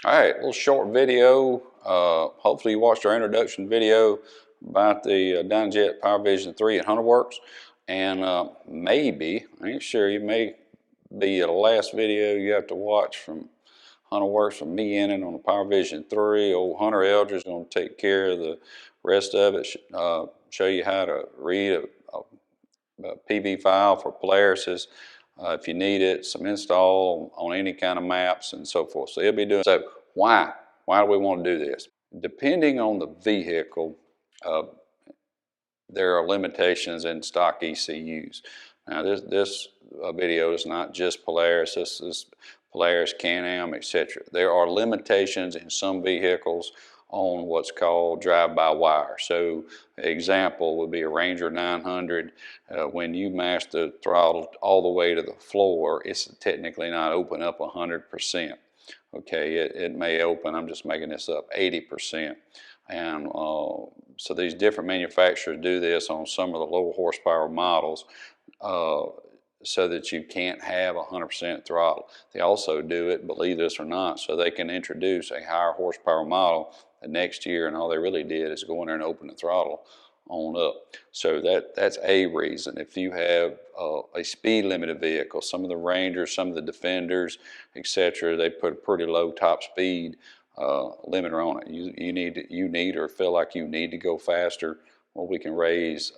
All right, a little short video. Hopefully you watched our introduction video about the Dynojet Power Vision 3 at Hunterworks. And maybe, I ain't sure, you may be the last video you have to watch from Hunterworks from me in it on the Power Vision 3. Old Hunter Eldridge is going to take care of the rest of it, show you how to read a PV file for Polaris. If you need it, some install on any kind of maps and so forth. So he'll be doing. So why do we want to do this? Depending on the vehicle, there are limitations in stock ECUs. Now this video is not just Polaris. This is Polaris, Can-Am, etc. There are limitations in some vehicles on what's called drive-by-wire. So example would be a Ranger 900. When you mash the throttle all the way to the floor, it's technically not open up 100%. Okay, it may open, I'm just making this up, 80%. And so these different manufacturers do this on some of the lower horsepower models so that you can't have 100% throttle. They also do it, believe this or not, so they can introduce a higher horsepower model the next year, and all they really did is go in there and open the throttle on up. So that's a reason. If you have a speed limited vehicle, some of the Rangers, some of the Defenders, etc., they put a pretty low top speed limiter on it. You need or feel like you need to go faster, well, we can raise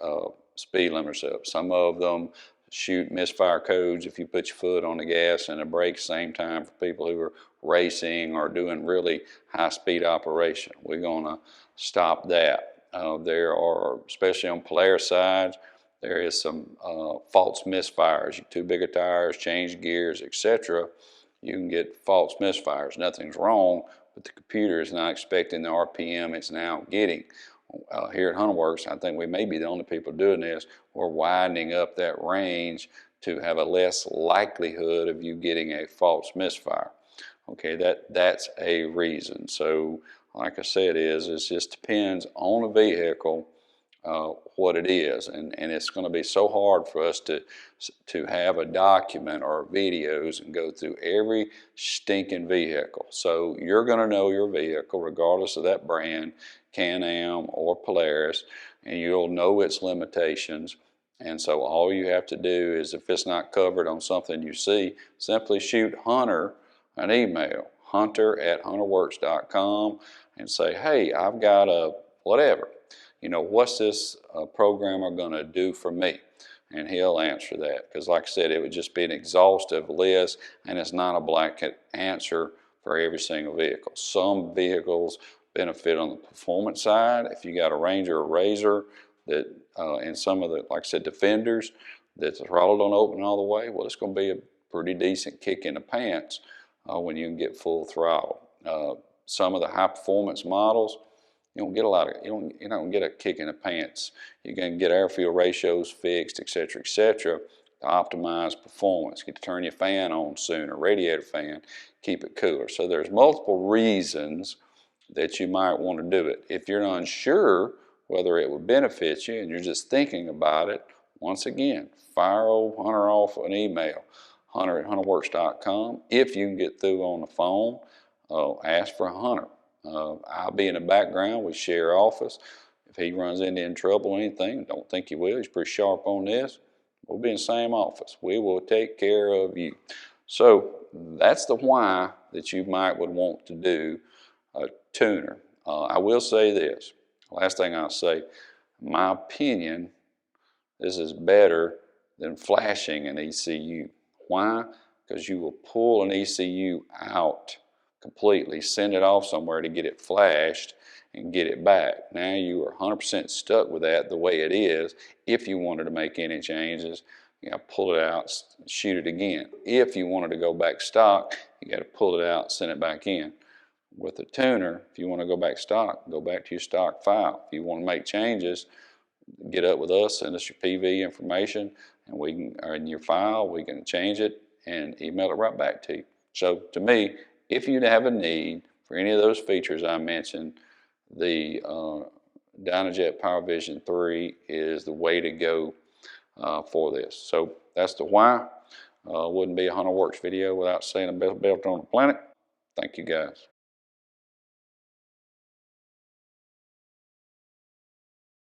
speed limiters up. Some of them shoot misfire codes if you put your foot on the gas and the brake same time for people who are racing or doing really high speed operation. We're going to stop that. There are, especially on Polaris sides, there is some false misfires. You too big of tires, change gears, etc. You can get false misfires. Nothing's wrong, but the computer is not expecting the RPM it's now getting. Here at Hunterworks, I think we may be the only people doing this. We're widening up that range to have a less likelihood of you getting a false misfire. Okay, that's a reason. So, like I said, it just depends on the vehicle what it is, and it's going to be so hard for us to have a document or videos and go through every stinking vehicle. So you're going to know your vehicle regardless of that brand, Can-Am or Polaris, and you'll know its limitations. And so all you have to do is, if it's not covered on something you see, simply shoot Hunter an email, hunter@hunterworks.com, and say, hey, I've got a whatever. You know, what's this programmer going to do for me? And he'll answer that. Because like I said, it would just be an exhaustive list, and it's not a blanket answer for every single vehicle. Some vehicles benefit on the performance side. If you got a Ranger or RZR, that and some of the, like I said, Defenders, that the throttle don't open all the way, well, it's going to be a pretty decent kick in the pants when you can get full throttle. Some of the high performance models, you don't get a lot of, you don't get a kick in the pants. You're going to get air-fuel ratios fixed, etc., to optimize performance. Get to turn your fan on sooner, radiator fan, keep it cooler. So there's multiple reasons that you might want to do it. If you're unsure whether it would benefit you and you're just thinking about it, once again, fire old Hunter off an email, hunter@hunterworks.com. If you can get through on the phone, ask for Hunter. I'll be in the background. We share office. If he runs into any trouble or anything, don't think he will. He's pretty sharp on this. We'll be in the same office. We will take care of you. So that's the why that you might would want to do a tuner. I will say this. Last thing I'll say, in my opinion, this is better than flashing an ECU. Why? Because you will pull an ECU out completely, send it off somewhere to get it flashed and get it back. Now you are 100% stuck with that the way it is. If you wanted to make any changes, you got to pull it out, shoot it again. If you wanted to go back stock, you got to pull it out, send it back in. With the tuner, if you want to go back stock, go back to your stock file. If you want to make changes, get up with us, send us your PV information, and we can, or in your file, we can change it and email it right back to you. So to me, if you have a need for any of those features I mentioned, the Dynojet Power Vision 3 is the way to go for this. So that's the why. Wouldn't be a Hunterworks video without saying the best belt on the planet. Thank you guys.